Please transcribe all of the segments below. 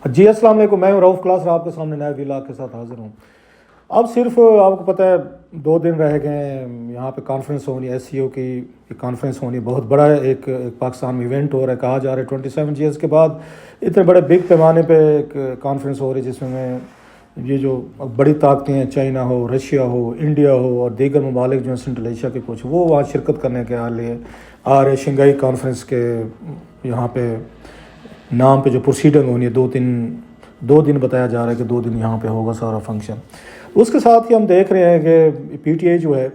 جی السلام علیکم، میں ہوں رؤف کلاس آپ کے سامنے نئے ویلاگ کے ساتھ حاضر ہوں۔ اب صرف آپ کو پتہ ہے 2 دن رہ گئے ہیں، یہاں پہ کانفرنس ہونی ہے، SCO کی کانفرنس ہونی ہے، بہت بڑا ایک پاکستان میں ایونٹ ہو رہا ہے، کہا جا رہا ہے 27 ایئرس کے بعد اتنے بڑے بگ پیمانے پہ ایک کانفرنس ہو رہی ہے، جس میں یہ جو بڑی طاقتیں ہیں، چائنا ہو، رشیا ہو، انڈیا ہو اور دیگر ممالک جو ہیں سنٹرل ایشیا کے کچھ، وہ وہاں شرکت کرنے کے لیے آ رہے شنگھائی کانفرنس کے یہاں پہ نام پہ جو پروسیڈنگ ہونی ہے 2 دن بتایا جا رہا ہے کہ 2 دن یہاں پہ ہوگا سارا فنکشن۔ اس کے ساتھ ہی ہم دیکھ رہے ہیں کہ PTI جو ہے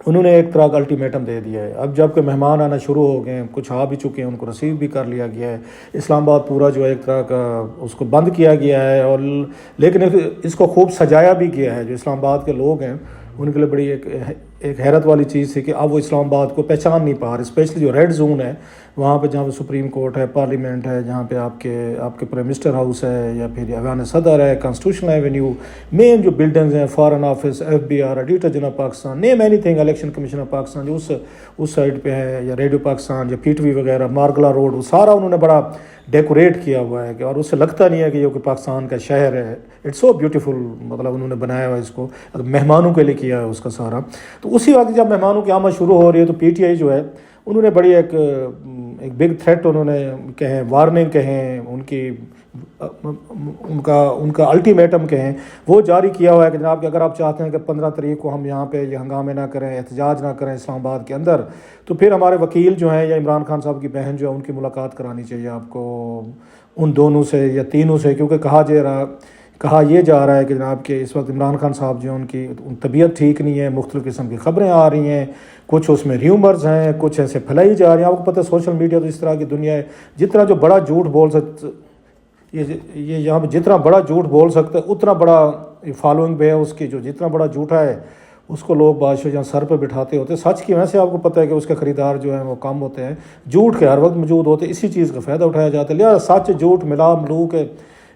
انہوں نے ایک طرح کا الٹیمیٹم دے دیا ہے۔ اب جب کہ مہمان آنا شروع ہو گئے ہیں، کچھ آ بھی چکے ہیں، ان کو ریسیو بھی کر لیا گیا ہے، اسلام آباد پورا جو ہے ایک طرح کا اس کو بند کیا گیا ہے، اور لیکن اس کو خوب سجایا بھی گیا ہے۔ جو اسلام آباد کے لوگ ہیں ان کے لیے بڑی ایک حیرت والی چیز تھی کہ اب وہ اسلام آباد کو پہچان نہیں پا رہے، اسپیشلی جو ریڈ زون ہے وہاں پہ، جہاں پہ سپریم کورٹ ہے، پارلیمنٹ ہے، جہاں پہ آپ کے پرائم منسٹر ہاؤس ہے، یا پھر ایوان صدر ہے، کانسٹیٹیوشنل ایونیو، مین جو بلڈنگز ہیں، foreign office, FBR، editor general Pakistan, name any thing, election commission of Pakistan جو اس سائڈ پہ ہے، یا ریڈیو پاکستان یا PTV وغیرہ، مارگلا روڈ، وہ سارا انہوں نے بڑا ڈیکوریٹ کیا ہوا ہے، اور اس سے لگتا نہیں ہے کہ یہ پاکستان کا شہر ہے۔ اٹس سو بیوٹیفل، مطلب انہوں نے بنایا ہوا ہے اس کو، مہمانوں کے لیے کیا ہے اس کا سارا۔ تو اسی وقت جب مہمانوں کی آمد شروع ہو رہی ہے تو PTI جو ہے انہوں نے بڑی ایک بگ تھریٹ انہوں نے کہیں، وارننگ کہیں، ان کا الٹیمیٹم کہیں، وہ جاری کیا ہوا ہے کہ جناب کہ اگر آپ چاہتے ہیں کہ 15 تاریخ کو ہم یہاں پہ یہ ہنگامے نہ کریں، احتجاج نہ کریں اسلام آباد کے اندر، تو پھر ہمارے وکیل جو ہیں یا عمران خان صاحب کی بہن جو ہے ان کی ملاقات کرانی چاہیے آپ کو ان دونوں سے یا تینوں سے، کیونکہ کہا یہ جا رہا ہے کہ جناب کہ اس وقت عمران خان صاحب جو ان کی طبیعت ٹھیک نہیں ہے، مختلف قسم کی خبریں آ رہی ہیں، کچھ اس میں ریومرز ہیں، کچھ ایسے پھیلائی جا رہی ہیں۔ آپ کو پتہ ہے سوشل میڈیا تو اس طرح کی دنیا ہے، جتنا جو بڑا جھوٹ بول سکتے، یہ یہاں پہ جتنا بڑا جھوٹ بول سکتے اتنا بڑا فالوئنگ بھی ہے اس کی، جو جتنا بڑا جھوٹا ہے اس کو لوگ بادشاہ جہاں سر پہ بٹھاتے ہوتے ہیں، سچ کی وجہ سے آپ کو پتہ ہے کہ اس کے خریدار جو ہیں وہ کم ہوتے ہیں، جھوٹ کے ہر وقت موجود ہوتے ہیں، اسی چیز کا فائدہ اٹھایا جاتا ہے۔ لہٰذا سچ جھوٹ ملا ملو کے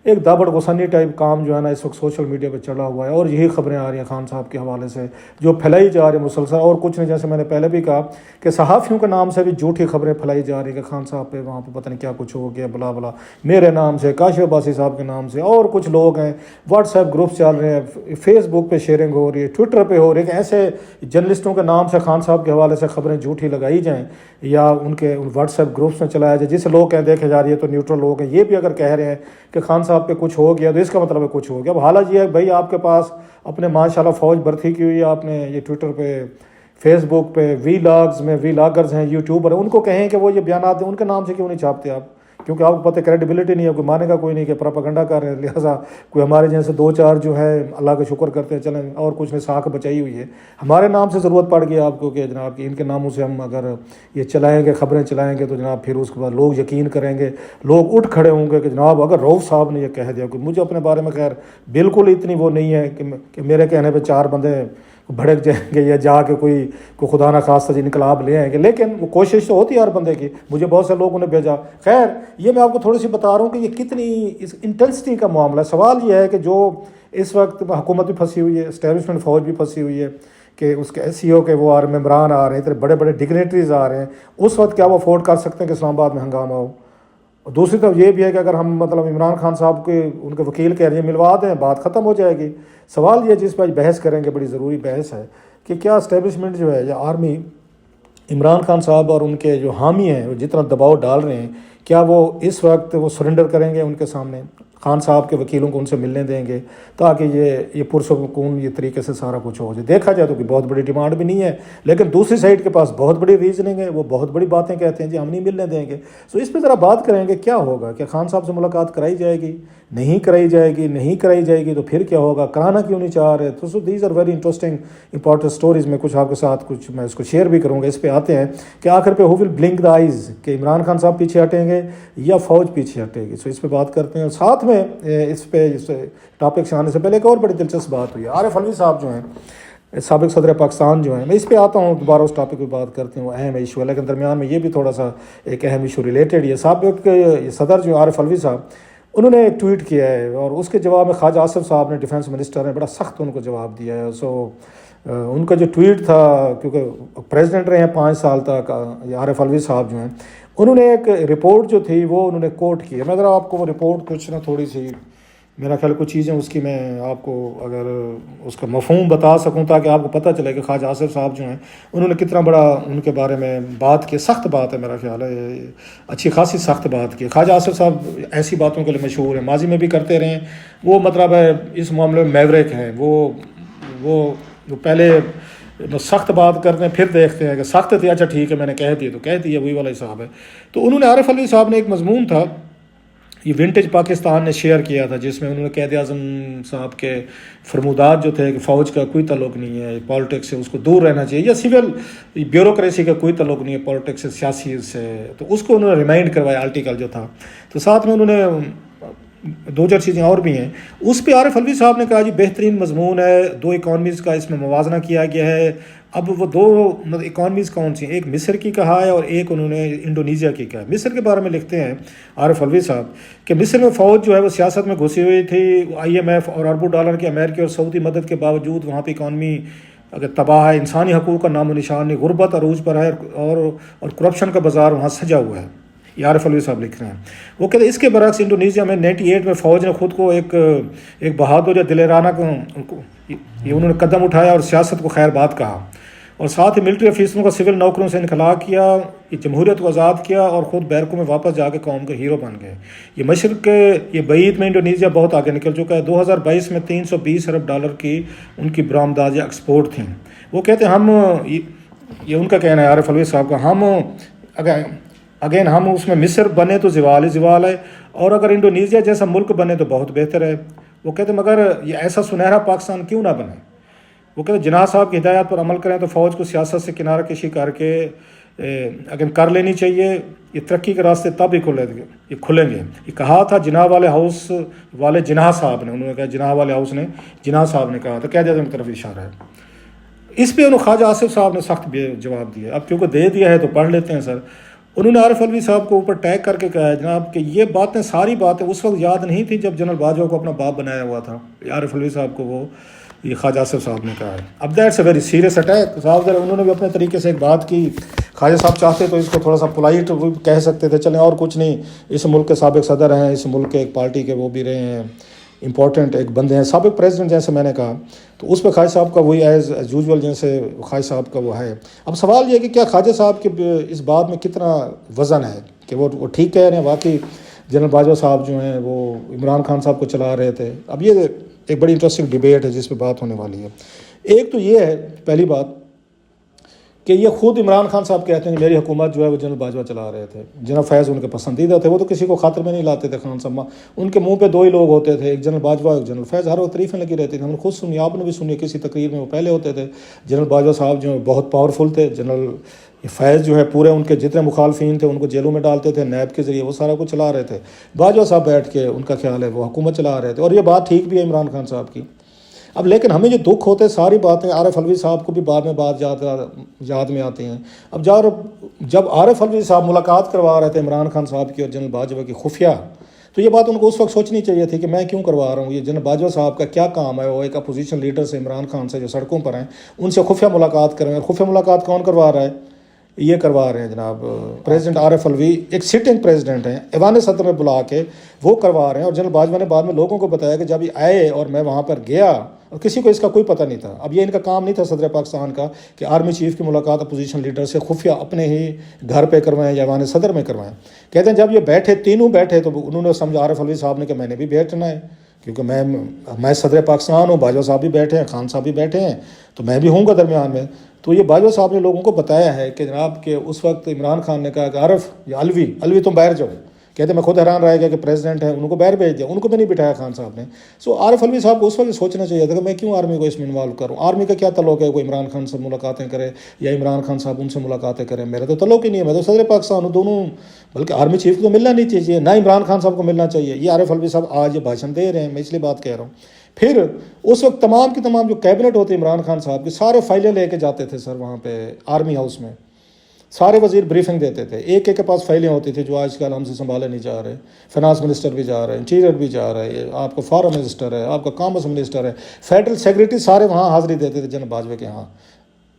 ایک دابڑ غسنی ٹائپ کام جو ہے نا اس وقت سوشل میڈیا پہ چڑھا ہوا ہے، اور یہی خبریں آ رہی ہیں خان صاحب کے حوالے سے جو پھیلائی جا رہی ہیں مسلسل، اور کچھ نہیں، جیسے میں نے پہلے بھی کہا کہ صحافیوں کے نام سے بھی جھوٹی خبریں پھیلائی جا رہی ہیں کہ خان صاحب پہ وہاں پہ پتہ نہیں کیا کچھ ہو گیا، بلا بلا، میرے نام سے، کاشف عباسی صاحب کے نام سے، اور کچھ لوگ ہیں واٹس ایپ گروپس چل رہے ہیں، فیس بک پہ شیئرنگ ہو رہی ہے، ٹویٹر پہ ہو رہی ہے کہ ایسے جرنلسٹوں کے نام سے خان صاحب کے حوالے سے خبریں جھوٹی لگائی جائیں، یا ان کے واٹس ایپ گروپس میں چلایا جائے، جسے لوگ کہیں دیکھے جا رہی ہے تو نیوٹرل لوگ ہیں یہ بھی اگر کہہ رہے ہیں کہ خان صاحب پہ کچھ ہو گیا تو اس کا مطلب ہے کچھ ہو گیا۔ اب حالت یہ ہے بھائی آپ کے پاس اپنے ماشاءاللہ فوج برتی کی ہوئی ہے، آپ نے یہ ٹویٹر پہ، فیس بک پہ، ویلاگز میں ویلاگرز ہیں، یوٹیوبر ہیں، ان کو کہیں کہ وہ یہ بیانات دیں، ان کے نام سے کیوں نہیں چھاپتے آپ؟ کیونکہ آپ کو پتہ کریڈیبلٹی نہیں ہے، کوئی مانے گا کوئی نہیں کہ پراپیگنڈا کر رہے ہیں، لہٰذا کوئی ہمارے جیسے 2-4 جو ہے اللہ کا شکر کرتے ہیں چلیں، اور کچھ نے ساکھ بچائی ہوئی ہے، ہمارے نام سے ضرورت پڑ گئی آپ کو کہ جناب کہ ان کے ناموں سے ہم اگر یہ چلائیں گے، خبریں چلائیں گے تو جناب پھر اس کے بعد لوگ یقین کریں گے، لوگ اٹھ کھڑے ہوں گے کہ جناب اگر رؤف صاحب نے یہ کہہ دیا، کہ مجھے اپنے بارے میں خیر بالکل اتنی وہ نہیں ہے کہ میرے کہنے پہ 4 بندے بھڑک جائیں گے یا جا کے کوئی خدا نہ خواستہ انقلاب لے آئیں گے، لیکن وہ کوشش تو ہوتی ہے ہر بندے کی۔ مجھے بہت سے لوگوں نے بھیجا، خیر یہ میں آپ کو تھوڑی سی بتا رہا ہوں کہ یہ کتنی اس انٹینسٹی کا معاملہ ہے۔ سوال یہ ہے کہ جو اس وقت حکومت بھی پھنسی ہوئی ہے، اسٹیبلشمنٹ فوج بھی پھنسی ہوئی ہے کہ اس کے SCO کے وہ ممبران آ رہے ہیں، اتنے بڑے بڑے ڈگنیٹریز آ رہے ہیں، اس وقت کیا وہ افورڈ کر سکتے ہیں کہ اسلام آباد میں ہنگامہ ہو؟ اور دوسری طرف یہ بھی ہے کہ اگر ہم مطلب عمران خان صاحب کے ان کے وکیل کہہ رہے ہیں ملوا دیں، بات ختم ہو جائے گی۔ سوال یہ جس پہ بحث کریں گے، بڑی ضروری بحث ہے کہ کیا اسٹیبلشمنٹ جو ہے یا آرمی عمران خان صاحب اور ان کے جو حامی ہیں وہ جتنا دباؤ ڈال رہے ہیں، کیا وہ اس وقت وہ سرنڈر کریں گے ان کے سامنے؟ خان صاحب کے وکیلوں کو ان سے ملنے دیں گے تاکہ یہ پرسکون یہ طریقے سے سارا کچھ ہو جائے؟ دیکھا جائے تو کہ بہت بڑی ڈیمانڈ بھی نہیں ہے، لیکن دوسری سائڈ کے پاس بہت بڑی ریزننگ ہے، وہ بہت بڑی باتیں کہتے ہیں جی ہم نہیں ملنے دیں گے۔ سو اس پہ ذرا بات کریں گے کیا ہوگا، کہ خان صاحب سے ملاقات کرائی جائے گی، نہیں کرائی جائے گی، نہیں کرائی جائے گی تو پھر کیا ہوگا، کرانا کیوں نہیں چاہ رہے؟ تو these are very interesting important stories, میں کچھ آپ کے ساتھ کچھ میں اس کو شیئر بھی کروں گا۔ اس پہ آتے ہیں کہ آخر پہ ہو ول بلنک دا آئیز، کہ عمران خان صاحب پیچھے ہٹیں گے یا فوج پیچھے ہٹے گی؟ سو اس پہ بات کرتے ہیں، اور ساتھ میں اس ٹاپک سے آنے سے پہلے ایک اور بڑی دلچسپ بات ہوئی ہے، عارف علوی صاحب جو ہیں سابق صدر پاکستان جو ہیں، میں اس پہ آتا ہوں دوبارہ اس ٹاپک پہ بات کرتے ہیں، وہ اہم ایشو ہے، لیکن درمیان میں یہ بھی تھوڑا سا ایک اہم ایشو ریلیٹڈ ہے۔ سابق صدر جو عارف علوی صاحب، انہوں نے ایک ٹویٹ کیا ہے، اور اس کے جواب میں خواجہ آصف صاحب نے ڈیفنس منسٹر نے بڑا سخت ان کو جواب دیا ہے۔ ان کا جو ٹویٹ تھا، کیونکہ پریزیڈنٹ رہے ہیں 5 سال تک عارف علوی صاحب جو ہیں، انہوں نے ایک رپورٹ جو تھی وہ انہوں نے کوٹ کی ہے. میں ذرا آپ کو وہ رپورٹ کچھ نا تھوڑی سی میرا خیال کچھ چیزیں اس کی میں آپ کو اگر اس کا مفہوم بتا سکوں تاکہ آپ کو پتہ چلے کہ خواجہ آصف صاحب جو ہیں انہوں نے کتنا بڑا ان کے بارے میں بات کی. سخت بات ہے میرا خیال ہے, اچھی خاصی سخت بات کی. خواجہ آصف صاحب ایسی باتوں کے لیے مشہور ہیں, ماضی میں بھی کرتے رہے ہیں. وہ مطلب ہے اس معاملے میں میوریک ہیں. وہ پہلے سخت بات کرتے ہیں پھر دیکھتے ہیں کہ سخت تھی, اچھا ٹھیک ہے میں نے کہہ دی تو کہہ دی, وہی والا حساب ہے. تو انہوں نے عارف علوی صاحب نے ایک مضمون تھا یہ ونٹیج پاکستان نے شیئر کیا تھا, جس میں انہوں نے قائد اعظم صاحب کے فرمودات جو تھے کہ فوج کا کوئی تعلق نہیں ہے پالیٹکس سے, اس کو دور رہنا چاہیے, یا سول بیوروکریسی کا کوئی تعلق نہیں ہے پالیٹکس سے, سیاسی سے. تو اس کو انہوں نے ریمائنڈ کروایا آرٹیکل جو تھا. تو ساتھ میں انہوں نے دو چار چیزیں اور بھی ہیں. اس پہ عارف علوی صاحب نے کہا جی بہترین مضمون ہے, دو اکانومیز کا اس میں موازنہ کیا گیا ہے. اب وہ دو اکانومیز کون سی ہیں, ایک مصر کی کہا ہے اور ایک انہوں نے انڈونیزیا کی کہا ہے. مصر کے بارے میں لکھتے ہیں عارف علوی صاحب کہ مصر میں فوج جو ہے وہ سیاست میں گھسی ہوئی تھی. IMF اور اربوں ڈالر کی امریکی اور سعودی مدد کے باوجود وہاں پہ اکانومی اگر تباہ ہے, انسانی حقوق کا نام و نشان نہیں, غربت عروج پر ہے اور کرپشن کا بازار وہاں سجا ہوا ہے. یہ عارف علوی صاحب لکھ رہے ہیں. وہ کہتے ہیں اس کے برعکس انڈونیزیا میں 98 میں فوج نے خود کو ایک بہادر یا دلیرانہ یہ انہوں نے قدم اٹھایا اور سیاست کو خیر بات کہا, اور ساتھ ہی ملٹری افیسروں کو سول نوکروں سے انخلا کیا, یہ جمہوریت کو آزاد کیا اور خود بیرکوں میں واپس جا کے قوم کے ہیرو بن گئے. یہ مشرق کے یہ بعید میں انڈونیزیا بہت آگے نکل چکا ہے. 2022 میں 320 ارب ڈالر کی ان کی برآمدات یا ایکسپورٹ تھیں. وہ کہتے ہیں ہم یہ ان کا کہنا ہے عارف علوی صاحب کا, ہم اس میں مصر بنے تو زوال ہی زوال ہے, اور اگر انڈونیزیا جیسا ملک بنے تو بہت بہتر ہے. وہ کہتے ہیں مگر یہ ایسا سنہرا پاکستان کیوں نہ بنے. وہ کہتے ہیں جناح صاحب کی ہدایات پر عمل کریں تو فوج کو سیاست سے کنارہ کشی کر کے اگر کر لینی چاہیے. یہ ترقی کے راستے تب ہی کھلیں گے. یہ کہا تھا جناح والے ہاؤس والے جناح صاحب نے, انہوں نے کہا جناح والے ہاؤس نے جناح صاحب نے کہا تھا, قائد اعظم کی طرف اشارہ ہے. اس پہ انہوں خواجہ آصف صاحب نے سخت جواب دیا. اب کیونکہ دے دیا ہے تو پڑھ لیتے ہیں سر. انہوں نے عارف علوی صاحب کو اوپر ٹیگ کر کے کہا ہے جناب کہ یہ باتیں ساری باتیں اس وقت یاد نہیں تھی جب جنرل باجوہ کو اپنا باپ بنایا ہوا تھا. عارف علوی صاحب کو وہ یہ خواجہ آصف صاحب نے کہا ہے. اب that's a very serious attack. صاحب ذرا انہوں نے بھی اپنے طریقے سے ایک بات کی. خواجہ صاحب چاہتے تو اس کو تھوڑا سا پولائٹ کہہ سکتے تھے, چلیں اور کچھ نہیں, اس ملک کے سابق صدر ہیں, اس ملک کے ایک پارٹی کے وہ بھی رہے ہیں, امپورٹنٹ ایک بندے ہیں, سابق پریزیڈنٹ جیسے میں نے کہا. تو اس پہ خواجہ صاحب کا وہی ایز یوزول جیسے خواجہ صاحب کا وہ ہے. اب سوال یہ کہ کیا خواجہ صاحب کے اس بات میں کتنا وزن ہے کہ وہ ٹھیک کہہ رہے ہیں. واقعی جنرل باجوہ صاحب جو ہیں وہ عمران خان صاحب کو چلا رہے تھے. اب یہ ایک بڑی انٹرسٹنگ ڈیبیٹ ہے جس پہ بات ہونے والی ہے. ایک تو یہ ہے پہلی بات کہ یہ خود عمران خان صاحب کہتے ہیں کہ میری حکومت جو ہے وہ جنرل باجوہ چلا رہے تھے. جنرل فیض ان کے پسندیدہ تھے, وہ تو کسی کو خاطر میں نہیں لاتے تھے. خان صاحب ان کے منہ پہ دو ہی لوگ ہوتے تھے, ایک جنرل باجوہ ایک جنرل فیض. ہر وقت تعریفیں لگی رہتی تھیں. ہم نے خود سنی, آپ نے بھی سنی, کسی تقریر میں وہ پہلے ہوتے تھے. جنرل باجوہ صاحب جو بہت پاورفل تھے. جنرل فیض جو ہے پورے ان کے جتنے مخالفین تھے ان کو جیلوں میں ڈالتے تھے, نیب کے ذریعے وہ سارا کچھ چلا رہے تھے. باجوہ صاحب بیٹھ کے ان کا خیال ہے وہ حکومت چلا رہے تھے, اور یہ بات ٹھیک بھی ہے عمران خان صاحب کی. اب لیکن ہمیں جو دکھ ہوتے ساری باتیں عارف علوی صاحب کو بھی بعد میں بات یاد میں آتی ہیں. اب جب عارف علوی صاحب ملاقات کروا رہے تھے عمران خان صاحب کی اور جنرل باجوہ کی خفیہ, تو یہ بات ان کو اس وقت سوچنی چاہیے تھی کہ میں کیوں کروا رہا ہوں. یہ جنرل باجوہ صاحب کا کیا کام ہے, وہ ایک اپوزیشن لیڈر سے عمران خان سے جو سڑکوں پر ہیں ان سے خفیہ ملاقات کریں. اور خفیہ ملاقات کون کروا رہا ہے, یہ کروا رہے ہیں جناب پریزیڈنٹ عارف علوی, ایک سٹنگ پریزیڈنٹ ہیں, ایوان صدر میں بلا کے وہ کروا رہے ہیں. اور جنرل باجوہ نے بعد میں لوگوں کو بتایا کہ جب یہ آئے اور میں وہاں پر گیا اور کسی کو اس کا کوئی پتہ نہیں تھا. اب یہ ان کا کام نہیں تھا صدر پاکستان کا کہ آرمی چیف کی ملاقات اپوزیشن لیڈر سے خفیہ اپنے ہی گھر پہ کروائیں یا ایوان صدر میں کروائیں. کہتے ہیں جب یہ بیٹھے تینوں بیٹھے تو انہوں نے سمجھا عارف علوی صاحب نے کہ میں نے بھی بیٹھنا ہے, کیونکہ میں صدر پاکستان ہوں, باجوہ صاحب بھی بیٹھے ہیں, خان صاحب بھی بیٹھے ہیں, تو میں بھی ہوں گا درمیان میں. تو یہ باجوہ صاحب نے لوگوں کو بتایا ہے کہ جناب کہ اس وقت عمران خان نے کہا کہ عارف یا علوی تم باہر جاؤ. کہتے میں خود حیران رہ گیا کہ پریزیڈنٹ ہیں, ان کو باہر بھیج دیا, ان کو بھی نہیں بٹھایا خان صاحب نے. سو عارف علوی صاحب کو اس وقت سوچنا چاہیے تھا کہ میں کیوں آرمی کو اس میں انوالو کروں. آرمی کا کیا تعلق ہے کوئی عمران خان سے ملاقاتیں کرے یا عمران خان صاحب ان سے ملاقاتیں کریں, میرا تو تعلق ہی نہیں ہے. میں تو صدر پاکستان ہوں دونوں, بلکہ آرمی چیف کو تو ملنا نہیں چاہیے, نہ عمران خان صاحب کو ملنا چاہیے. یہ عارف علوی صاحب آج یہ بھاشن دے رہے ہیں, میں اس لیے بات کہہ رہا ہوں. پھر اس وقت تمام کی تمام جو کیبنٹ ہوتی عمران خان صاحب کی سارے فائلیں لے کے جاتے تھے سر وہاں پہ آرمی ہاؤس میں. سارے وزیر بریفنگ دیتے تھے, ایک کے پاس فائلیں ہوتی تھی جو آج کل ہم سے سنبھالے نہیں جا رہے. فائنانس منسٹر بھی جا رہے ہیں, انٹیریئر بھی جا رہے ہیں, آپ کو فارم منسٹر ہے, آپ کا کامرس منسٹر ہے, فیڈرل سیکریٹری, سارے وہاں حاضری دیتے تھے جنرل باجوہ کے ہاں.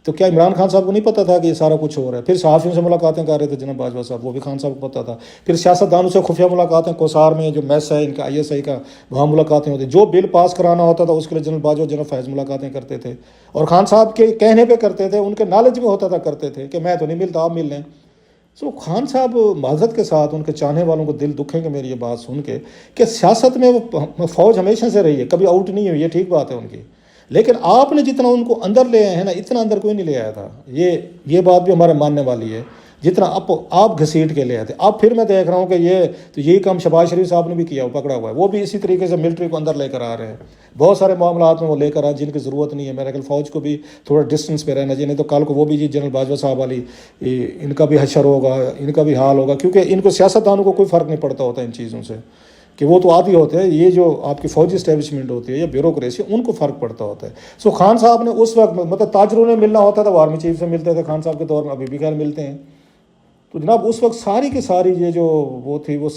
تو کیا عمران خان صاحب کو نہیں پتہ تھا کہ یہ سارا کچھ ہو رہا ہے؟ پھر صحافیوں سے ملاقاتیں کر رہے تھے جناب باجوہ صاحب، وہ بھی خان صاحب کو پتہ تھا. پھر سیاست دانوں سے خفیہ ملاقاتیں، کوسار میں جو میس ہے ان کا ISI کا، وہاں ملاقاتیں ہوتی. جو بل پاس کرانا ہوتا تھا اس کے لیے جنرل باجوہ جنرل فیض ملاقاتیں کرتے تھے، اور خان صاحب کے کہنے پہ کرتے تھے، ان کے نالج میں ہوتا تھا کرتے تھے کہ میں تو نہیں ملتا، آپ مل لیں. سو خان صاحب معذرت کے ساتھ ان کے چاہنے والوں کو دل دکھیں گے میری یہ بات سن کے کہ سیاست میں وہ فوج ہمیشہ سے رہی ہے، کبھی آؤٹ نہیں ہوئی، یہ ٹھیک بات ہے ان کی. لیکن آپ نے جتنا ان کو اندر لے آئے ہیں نا، اتنا اندر کوئی نہیں لے آیا تھا. یہ بات بھی ہمارے ماننے والی ہے. جتنا آپ گھسیٹ کے لے آئے تھے. اب پھر میں دیکھ رہا ہوں کہ یہی کام شہباز شریف صاحب نے بھی کیا، وہ پکڑا ہوا ہے، وہ بھی اسی طریقے سے ملٹری کو اندر لے کر آ رہے ہیں. بہت سارے معاملات میں وہ لے کر آئے جن کی ضرورت نہیں ہے. میرا خیال فوج کو بھی تھوڑا ڈسٹینس پہ رہنا چاہیے، نہیں تو کل کو وہ بھی جنرل باجوہ صاحب والی ان کا بھی حشر ہوگا، ان کا بھی حال ہوگا. کیونکہ ان کو سیاست دانوں کو کوئی فرق نہیں پڑتا ہوتا ان چیزوں سے، کہ وہ تو عادی ہوتے ہیں. یہ جو آپ کی فوجی اسٹیبلشمنٹ ہوتی ہے یا بیوروکریسی، ان کو فرق پڑتا ہوتا ہے. سو خان صاحب نے اس وقت مطلب تاجروں نے ملنا ہوتا تھا، وہ آرمی چیف سے ملتے تھے خان صاحب کے دور میں، ابھی بھی خیر ملتے ہیں. تو جناب اس وقت ساری کی ساری یہ جو وہ تھی، وہ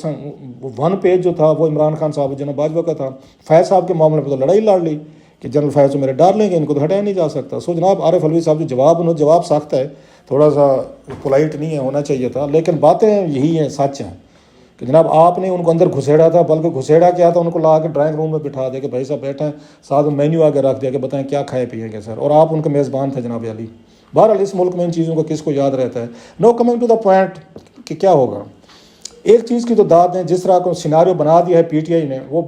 1 پیج جو تھا وہ عمران خان صاحب جناب باجوہ کا تھا. فیض صاحب کے معاملے پہ تو لڑائی لڑ لی کہ جنرل فیض تو میرے ڈال لیں گے، ان کو تو ہٹایا نہیں جا سکتا. سو جناب عارف علوی صاحب جو جواب سخت ہے، تھوڑا سا پولائٹ نہیں ہے، ہونا چاہیے تھا. لیکن باتیں یہی ہیں، سچ ہیں کہ جناب آپ نے ان کو اندر گھسیڑا تھا. بلکہ گھسیڑا کیا تھا، ان کو لا کے ڈرائنگ روم میں بٹھا دے کہ بھائی صاحب بیٹھیں، ساتھ میں مینیو آگے رکھ دیا کہ بتائیں کیا کھائے پیئیں گے سر، اور آپ ان کے میزبان تھے جناب علی. بہرحال اس ملک میں ان چیزوں کو کس کو یاد رہتا ہے. نو کمنگ ٹو دا پوائنٹ کہ کیا ہوگا. ایک چیز کی تو داد ہے، جس طرح کو سیناریو بنا دیا ہے PTI نے، وہ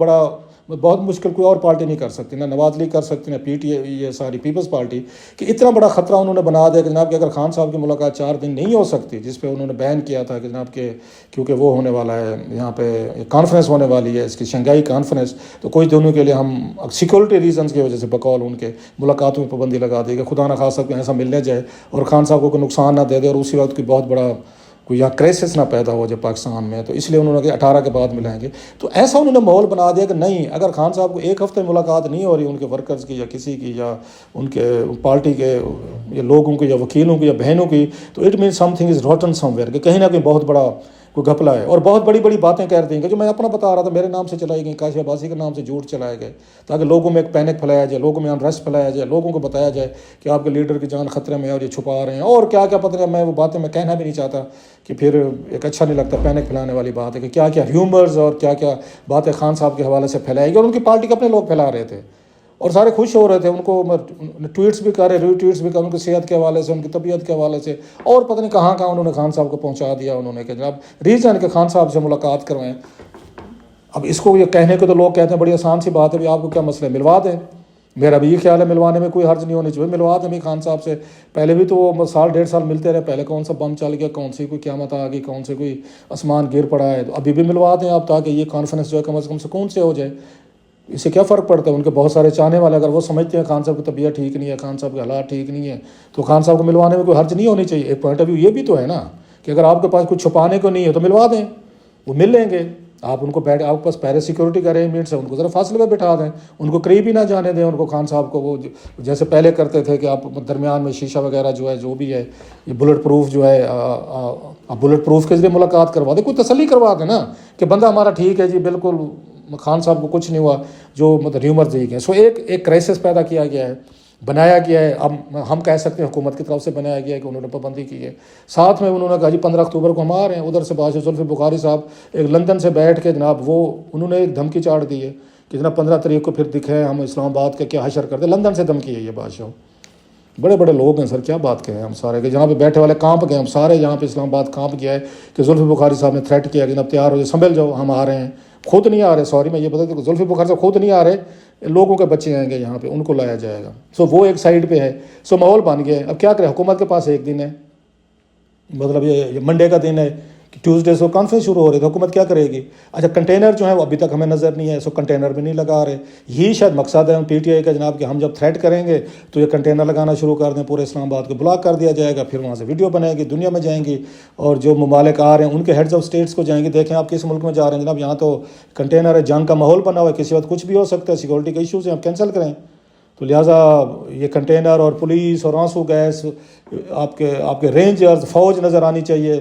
بہت مشکل کوئی اور پارٹی نہیں کر سکتی، نہ نواز لیگ کر سکتی، نہ PTI، یہ ساری پیپلز پارٹی، کہ اتنا بڑا خطرہ انہوں نے بنا دیا کہ جناب کہ اگر خان صاحب کی ملاقات 4 دن نہیں ہو سکتی، جس پہ انہوں نے بیان کیا تھا کہ جناب کہ کیونکہ وہ ہونے والا ہے، یہاں پہ کانفرنس ہونے والی ہے اس کی، شنگھائی کانفرنس، تو کوئی دونوں کے لیے ہم سیکورٹی ریزنز کی وجہ سے بقول ان کے ملاقاتوں میں پابندی لگا دی کہ خدا نہ خواستہ کوئی ایسا ملنے جائے اور خان صاحب کو کوئی نقصان نہ دے دے، اور اسی وقت کوئی بہت بڑا کوئی یہاں کرائسس نہ پیدا ہو جائے پاکستان میں. تو اس لیے انہوں نے کہ 18 کے بعد ملائیں گے. تو ایسا انہوں نے ماحول بنا دیا کہ نہیں، اگر خان صاحب کو ایک ہفتے ملاقات نہیں ہو رہی ان کے ورکرز کی یا کسی کی یا ان کے پارٹی کے یا لوگوں کی یا وکیلوں کی یا بہنوں کی، تو it means something is rotten somewhere, کہ کہیں نہ کہیں بہت بڑا کوئی گھپلا ہے. اور بہت بڑی بڑی باتیں کہہ دیں گے، جو میں اپنا بتا رہا تھا، میرے نام سے چلائی گئی، کاشف عباسی کے نام سے جھوٹ چلائے گئے، تاکہ لوگوں میں ایک پینک پھیلایا جائے، لوگوں میں انریسٹ پھیلایا جائے، لوگوں کو بتایا جائے کہ آپ کے لیڈر کی جان خطرے میں ہے اور یہ چھپا رہے ہیں، اور کیا کیا پتہ نہیں. میں وہ باتیں میں کہنا بھی نہیں چاہتا کہ پھر ایک اچھا نہیں لگتا. پینک پھیلانے والی بات ہے کہ کیا کیا ریومرز اور کیا کیا باتیں خان صاحب کے حوالے سے پھیلائی گئی، اور ان کی پارٹی کے اپنے لوگ پھیلا رہے تھے، اور سارے خوش ہو رہے تھے. ان کو ٹویٹس بھی کرے، ری ٹویٹس بھی کرے، ان کی صحت کے حوالے سے، ان کی طبیعت کے حوالے سے، اور پتہ نہیں کہاں انہوں نے خان صاحب کو پہنچا دیا. انہوں نے کہ جناب ریزن کہ خان صاحب سے ملاقات کروائیں. اب اس کو یہ کہنے کو تو لوگ کہتے ہیں بڑی آسان سی بات ہے، آپ کو کیا مسئلہ ہے، ملوا دیں. میرا بھی یہ خیال ہے ملوانے میں کوئی حرج نہیں ہونی چاہیے. ملوا دیں خان صاحب سے. پہلے بھی تو وہ 1.5 سال ملتے رہے، پہلے کون سا بم چل گیا، کون سی کوئی قیامت آ گئی، کون سے کوئی آسمان گر پڑا ہے. تو ابھی بھی ملوا دیں آپ، تاکہ یہ کانفرنس جو ہے کم از کم سکون سے ہو جائے. اس سے کیا فرق پڑتا ہے؟ ان کے بہت سارے چاہنے والے اگر وہ سمجھتے ہیں خان صاحب کی طبیعت ٹھیک نہیں ہے، خان صاحب کے حالات ٹھیک نہیں ہے، تو خان صاحب کو ملوانے میں کوئی حرج نہیں ہونی چاہیے. ایک پوائنٹ آف ویو یہ بھی تو ہے نا کہ اگر آپ کے پاس کچھ چھپانے کو نہیں ہے تو ملوا دیں، وہ مل لیں گے. آپ ان کو آپ کے پاس پہلے سیکورٹی کا ارینجمنٹس ہے، ان کو ذرا فاصلے پہ بٹھا دیں، ان کو قریب ہی نہ جانے دیں. ان کو خان صاحب کو وہ جیسے پہلے کرتے تھے کہ آپ درمیان میں شیشہ وغیرہ جو ہے جو بھی ہے، یہ بلٹ پروف جو ہے، بلٹ پروف کے ذریعے ملاقات کروا دیں. کوئی تسلی کروا دیں نا کہ بندہ ہمارا ٹھیک ہے جی، بالکل خان صاحب کو کچھ نہیں ہوا جو مطلب ریومر دی گئے. سو ایک کرائسس پیدا کیا گیا ہے، بنایا گیا ہے. اب ہم کہہ سکتے ہیں حکومت کی طرف سے بنایا گیا ہے کہ انہوں نے پابندی کی ہے. ساتھ میں انہوں نے کہا جی 15 اکتوبر کو ہم آ رہے ہیں. ادھر سے بادشاہ زلفی بخاری صاحب ایک لندن سے بیٹھ کے جناب وہ انہوں نے ایک دھمکی چاڑ دی ہے کہ جناب 15 تاریخ کو پھر دکھیں ہم اسلام آباد کا کیا حشر کرتے. لندن سے دھمکی ہے یہ بادشاہ. بڑے بڑے لوگ ہیں سر، کیا بات کہیں ہم سارے کہ جہاں پہ بیٹھے والے کانپ گئے. ہم سارے یہاں پہ اسلام آباد کانپ گیا ہے کہ زلفی بخاری صاحب نے تھریٹ کیا کہ جناب تیار ہو جائے، سنبھل جاؤ، ہم آ رہے ہیں. خود نہیں آ رہے، سوری میں یہ بتا دوں، زلفی بخاری صاحب خود نہیں آ رہے، لوگوں کے بچے آئیں گے یہاں پہ، ان کو لایا جائے گا. سو وہ ایک سائڈ پہ ہے. سو ماحول بن گیا. اب کیا کرے، حکومت کے پاس ایک دن ہے، مطلب یہ منڈے کا دن ہے کہ ٹیوزڈے سے کانفرنس شروع ہو رہی ہے، تو حکومت کیا کرے گی؟ اچھا کنٹینر جو ہے وہ ابھی تک ہمیں نظر نہیں ہے، سو کنٹینر بھی نہیں لگا رہے. یہی شاید مقصد ہے PTI کا جناب کہ ہم جب تھریٹ کریں گے تو یہ کنٹینر لگانا شروع کر دیں، پورے اسلام آباد کو بلاک کر دیا جائے گا. پھر وہاں سے ویڈیو بنائے گی، دنیا میں جائیں گی، اور جو ممالک آ رہے ہیں ان کے ہیڈز آف اسٹیٹس کو جائیں گے، دیکھیں آپ کس ملک میں جا رہے ہیں جناب، یہاں تو کنٹینر ہے، جنگ کا ماحول بنا ہوا ہے، کسی وقت کچھ بھی ہو سکتا ہے، سیکورٹی کے ایشوز ہیں، آپ کینسل کریں. تو لہٰذا یہ کنٹینر اور پولیس اور آنسو گیس، آپ کے رینجرز، فوج نظر آنی چاہیے.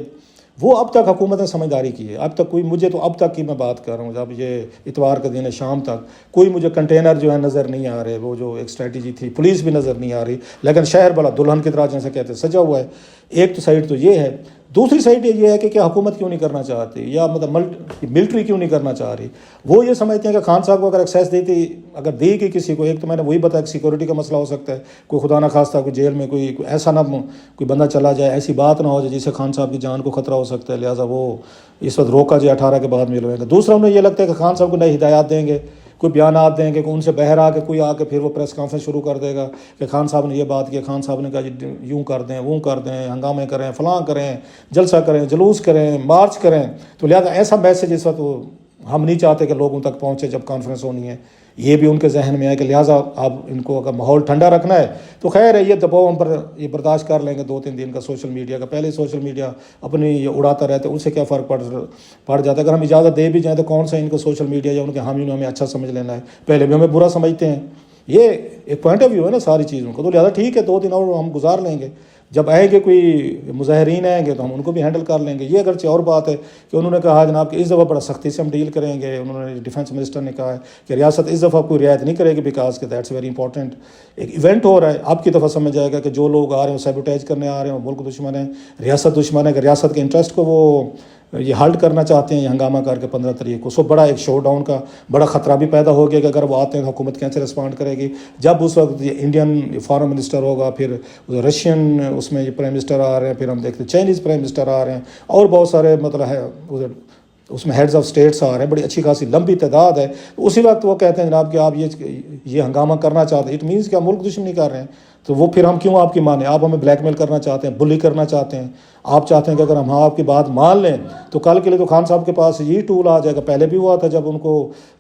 وہ اب تک حکومت نے سمجھداری کی ہے. اب تک کوئی مجھے تو اب تک کی میں بات کر رہا ہوں، جب یہ اتوار کا دن ہے شام تک کوئی مجھے کنٹینر جو ہے نظر نہیں آ رہے. وہ جو ایک اسٹریٹجی تھی، پولیس بھی نظر نہیں آ رہی، لیکن شہر بڑا دلہن کی طرح جیسے کہتے ہیں سجا ہوا ہے. ایک تو سائڈ تو یہ ہے. دوسری سائڈ یہ ہے کہ کیا حکومت کیوں نہیں کرنا چاہتی، یا مطلب ملٹری کیوں نہیں کرنا چاہ رہی. وہ یہ سمجھتے ہیں کہ خان صاحب کو اگر ایکسیس اگر دی گئی کسی کو، ایک تو میں نے وہی بتایا کہ سیکورٹی کا مسئلہ ہو سکتا ہے، کوئی خدا نہ خواستہ کوئی جیل میں کوئی ایسا نہ کوئی بندہ چلا جائے، ایسی بات نہ ہو جائے جس سے خان صاحب کی جان کو خطرہ ہو سکتا ہے، لہٰذا وہ اس وقت روکا جائے 18 کے بعد ملوے گا. دوسرا انہیں یہ لگتا ہے کہ خان صاحب کو نئی ہدایات دیں گے، کوئی بیانات دیں گے، کہ ان سے بہر آ کے کوئی آ کے پھر وہ پریس کانفرنس شروع کر دے گا کہ خان صاحب نے یہ بات کی، خان صاحب نے کہا یوں کر دیں، وہ کر دیں، ہنگامے کریں، فلاں کریں، جلسہ کریں، جلوس کریں، مارچ کریں. تو لہٰذا ایسا میسج اس وقت ہم نہیں چاہتے کہ لوگوں تک پہنچے جب کانفرنس ہونی ہے. یہ بھی ان کے ذہن میں ہے کہ لہٰذا اب ان کو اگر ماحول ٹھنڈا رکھنا ہے تو خیر ہے، یہ دباؤ ہم پر یہ برداشت کر لیں گے 2-3 دن کا سوشل میڈیا کا. پہلے سوشل میڈیا اپنی یہ اڑاتا رہتا ہے، ان سے کیا فرق پڑ جاتا ہے. اگر ہم اجازت دے بھی جائیں تو کون سا ان کو سوشل میڈیا یا ان کے حامیوں نے ہمیں اچھا سمجھ لینا ہے، پہلے بھی ہمیں برا سمجھتے ہیں. یہ ایک پوائنٹ آف ویو ہے نا ساری چیزوں کا. تو لہٰذا ٹھیک ہے، 2 دن اور ہم گزار لیں گے. جب آئیں گے کوئی مظاہرین آئیں گے تو ہم ان کو بھی ہینڈل کر لیں گے. یہ اگرچہ اور بات ہے کہ انہوں نے کہا جناب کہ اس دفعہ بڑا سختی سے ہم ڈیل کریں گے. انہوں نے ڈیفینس منسٹر نے کہا ہے کہ ریاست اس دفعہ کوئی رعایت نہیں کرے گی، بیکاز کہ دیٹس ویری امپورٹنٹ. ایک ایونٹ ہو رہا ہے، اب کی دفعہ سمجھ جائے گا کہ جو لوگ آ رہے ہیں سیبوٹیج کرنے آ رہے ہیں، ملک دشمن ہیں، ریاست دشمن ہے، کہ ریاست کے انٹرسٹ کو وہ یہ ہالٹ کرنا چاہتے ہیں، یہ ہنگامہ کر کے 15 تاریخ کو. سو بڑا ایک شو ڈاؤن کا بڑا خطرہ بھی پیدا ہو گیا کہ اگر وہ آتے ہیں حکومت کیسے رسپونڈ کرے گی. جب اس وقت یہ انڈین فارن منسٹر ہوگا، پھر رشین اس میں یہ پرائم منسٹر آ رہے ہیں، پھر ہم دیکھتے ہیں چائنیز پرائم منسٹر آ رہے ہیں، اور بہت سارے مطلب ہے اس میں ہیڈز آف اسٹیٹس آ رہے ہیں، بڑی اچھی خاصی لمبی تعداد ہے. اسی وقت وہ کہتے ہیں جناب کہ آپ یہ ہنگامہ کرنا چاہتے ہیں، اٹ مینس کہ آپ ملک دشمنی کر رہے ہیں. تو وہ پھر ہم کیوں آپ کی مانیں؟ آپ ہمیں بلیک میل کرنا چاہتے ہیں، بلی کرنا چاہتے ہیں. آپ چاہتے ہیں کہ اگر ہم آپ کی بات مان لیں تو کل کے لیے تو خان صاحب کے پاس یہ ٹول آ جائے گا. پہلے بھی ہوا تھا جب ان کو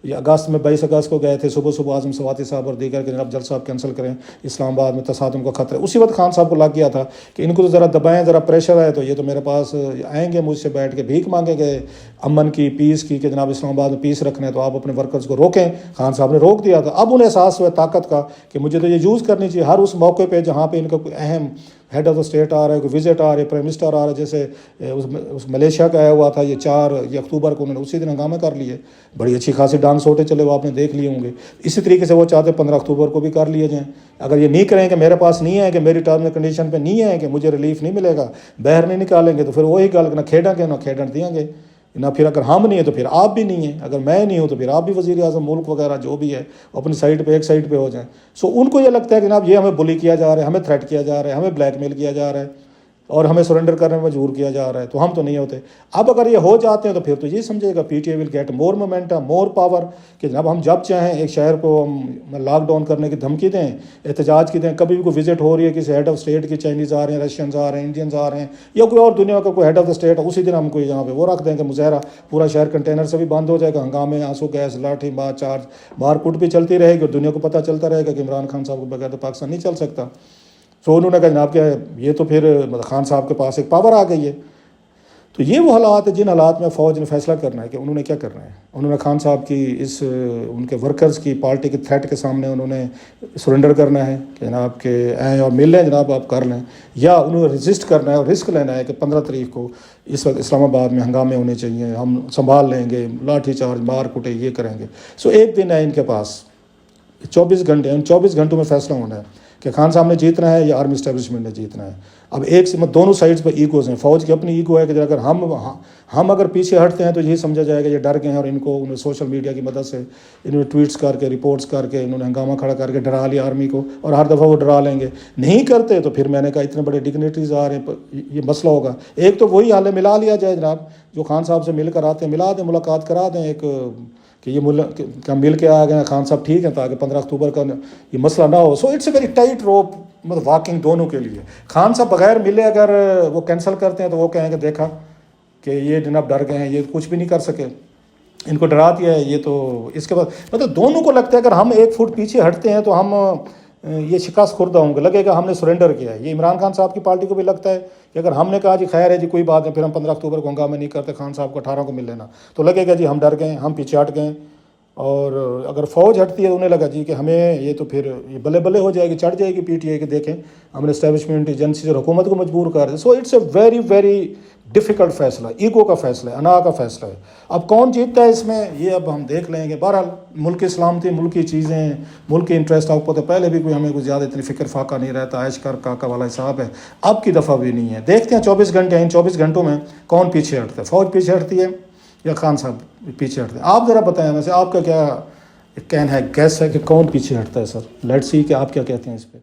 یہ اگست میں 22 اگست کو گئے تھے، صبح اعظم سواتی صاحب اور دیگر کہ جناب جلسہ آپ کینسل کریں، اسلام آباد میں تصادم کا خطرہ ہے. اسی وقت خان صاحب کو لگ گیا تھا کہ ان کو تو ذرا دبائیں، ذرا پریشر ہے تو یہ تو میرے پاس آئیں گے، مجھ سے بیٹھ کے بھیک مانگیں گے امن کی، پیس کی، کہ جناب اسلام آباد میں پیس رکھنا ہے تو آپ اپنے ورکرز کو روکیں. خان صاحب نے روک دیا تھا. اب انہیں احساس ہوا طاقت کا کہ مجھے تو یہ یوز کرنی چاہیے ہر اس موقع پہ جہاں پہ ان کا کوئی اہم ہیڈ آف دا اسٹیٹ آ رہا ہے، کوئی وزٹ آ رہا ہے، پرائم منسٹر آ رہا ہے. جیسے اس ملیشیا کا آیا ہوا تھا یہ 4 اکتوبر کو، انہوں نے اسی دن ہنگامے کر لیے، بڑی اچھی خاصی ڈانگ سوٹے چلے، وہ آپ نے دیکھ لیے ہوں گے. اسی طریقے سے وہ چاہتے 15 اکتوبر کو بھی کر لیے جائیں. اگر یہ نہیں کریں کہ میرے پاس نہیں ہے، کہ میری ٹرم اینڈ کنڈیشن پہ نہیں ہے، کہ مجھے ریلیف نہیں ملے گا، باہر نہیں نکالیں گے، تو پھر وہی گل نہ کھیڑیں گے نہ کھیڑن دیں گے نہ. پھر اگر ہم نہیں ہیں تو پھر آپ بھی نہیں ہیں، اگر میں نہیں ہوں تو پھر آپ بھی وزیر اعظم ملک وغیرہ جو بھی ہے اپنی سائڈ پہ ایک سائڈ پہ ہو جائیں. سو ان کو یہ لگتا ہے کہ جناب یہ ہمیں بلی کیا جا رہا ہے، ہمیں تھریٹ کیا جا رہا ہے، ہمیں بلیک میل کیا جا رہا ہے اور ہمیں سرنڈر کرنے میں مجبور کیا جا رہا ہے، تو ہم تو نہیں ہوتے. اب اگر یہ ہو جاتے ہیں تو پھر تو یہ سمجھے گا P T A will get more momentum, more power, کہ جناب ہم جب چاہیں ایک شہر کو ہم لاک ڈاؤن کرنے کی دھمکی دیں، احتجاج کی دیں. کبھی بھی کوئی وزٹ ہو رہی ہے کسی ہیڈ آف اسٹیٹ کی، چائنیز آ رہے ہیں، رشینز آ رہے ہیں، انڈینز آ رہے ہیں، یا کوئی اور دنیا کا کوئی ہیڈ آف دا اسٹیٹ، اسی دن ہم کوئی یہاں پہ وہ رکھ دیں کہ مظاہرہ پورا شہر کنٹینر سے بھی بند ہو جائے گا، ہنگامے، آنسو گیس، لاٹھی مار چارج، مار کوٹ بھی چلتی رہے گی اور دنیا کو پتہ چلتا رہے گا کہ عمران خان صاحب کو بغیر تو پاکستان نہیں چل سکتا. تو انہوں نے کہا جناب کہ یہ تو پھر خان صاحب کے پاس ایک پاور آ گئی ہے. تو یہ وہ حالات ہیں جن حالات میں فوج نے فیصلہ کرنا ہے کہ انہوں نے کیا کرنا ہے. انہوں نے خان صاحب کی ان کے ورکرز کی پارٹی کے تھریٹ کے سامنے انہوں نے سرنڈر کرنا ہے کہ جناب کہ آئیں اور مل لیں جناب آپ کر لیں، یا انہوں نے رجسٹ کرنا ہے اور رسک لینا ہے کہ 15 تاریخ کو اس وقت اسلام آباد میں ہنگامے ہونے چاہیے، ہم سنبھال لیں گے، لاٹھی چارج، مار کوٹے یہ کریں گے. سو ایک دن ہے ان کے پاس، 24 گھنٹے، ان 24 گھنٹوں میں فیصلہ ہونا ہے کہ خان صاحب نے جیتنا ہے یا آرمی اسٹیبلشمنٹ نے جیتنا ہے. اب ایک سے دونوں سائڈز پہ ایگوز ہیں. فوج کی اپنی ایگو ہے کہ اگر ہم اگر پیچھے ہٹتے ہیں تو یہی سمجھا جائے گا یہ ڈر گئے ہیں، اور انہوں نے سوشل میڈیا کی مدد سے انہوں نے ٹویٹس کر کے، رپورٹس کر کے، انہوں نے ہنگامہ کھڑا کر کے ڈرا لیا آرمی کو، اور ہر دفعہ وہ ڈرا لیں گے. نہیں کرتے تو پھر میں نے کہا اتنے بڑے ڈگنیٹریز آ رہے ہیں، یہ مسئلہ ہوگا. ایک تو وہی حال ہے، ملا لیا جائے جناب، جو خان صاحب سے مل کر آتے ہیں ملا دیں، ملاقات کرا دیں، ایک کہ یہ مل کے آ گئے خان صاحب ٹھیک ہیں، تاکہ 15 اکتوبر کا یہ مسئلہ نہ ہو. So it's a very tight rope مطلب واکنگ دونوں کے لیے. خان صاحب بغیر ملے اگر وہ کینسل کرتے ہیں تو وہ کہیں گے دیکھا کہ یہ جناب ڈر گئے ہیں، یہ کچھ بھی نہیں کر سکے، ان کو ڈرا دیا ہے. یہ تو اس کے بعد مطلب دونوں کو لگتا ہے اگر ہم 1 فٹ پیچھے ہٹتے ہیں تو ہم یہ شکست خوردہ ہوں گے، لگے گا ہم نے سرنڈر کیا ہے. یہ عمران خان صاحب کی پارٹی کو بھی لگتا ہے کہ اگر ہم نے کہا جی خیر ہے جی کوئی بات نہیں، پھر ہم 15 اکتوبر کو ہنگامے نہیں کرتے، خان صاحب کو 18 کو مل لینا، تو لگے گا جی ہم ڈر گئے، ہم پیچھے ہٹ گئے اور اگر فوج ہٹتی ہے انہیں لگا جی کہ ہمیں یہ تو پھر یہ بلے بلے ہو جائے گی، چڑھ جائے گی پی ٹی آئی کہ دیکھیں ہم نے اسٹیبلشمنٹ ایجنسی اور حکومت کو مجبور کر دیں. So it's a very very difficult فیصلہ، ایگو کا فیصلہ ہے، انا کا فیصلہ ہے. اب کون جیتتا ہے اس میں یہ اب ہم دیکھ لیں گے. بہرحال ملک کی سلامتی، ملکی چیزیں، ملک کے انٹرسٹ، آپ کو پتہ پہلے بھی کوئی ہمیں کوئی زیادہ اتنی فکر فاقہ نہیں رہتا، عیش کر کاکا والا حساب ہے. اب کی دفعہ بھی نہیں ہے. دیکھتے ہیں 24 گھنٹے ہیں، ان 24 گھنٹوں میں کون پیچھے ہٹتا ہے، فوج پیچھے ہٹتی ہے یا خان صاحب پیچھے ہٹتے ہیں. آپ ذرا بتائیں ویسے آپ کا کیا کہنا ہے، گیس ہے کہ کون پیچھے ہٹتا ہے سر؟ لیٹس سی کہ آپ کیا کہتے ہیں اس پہ.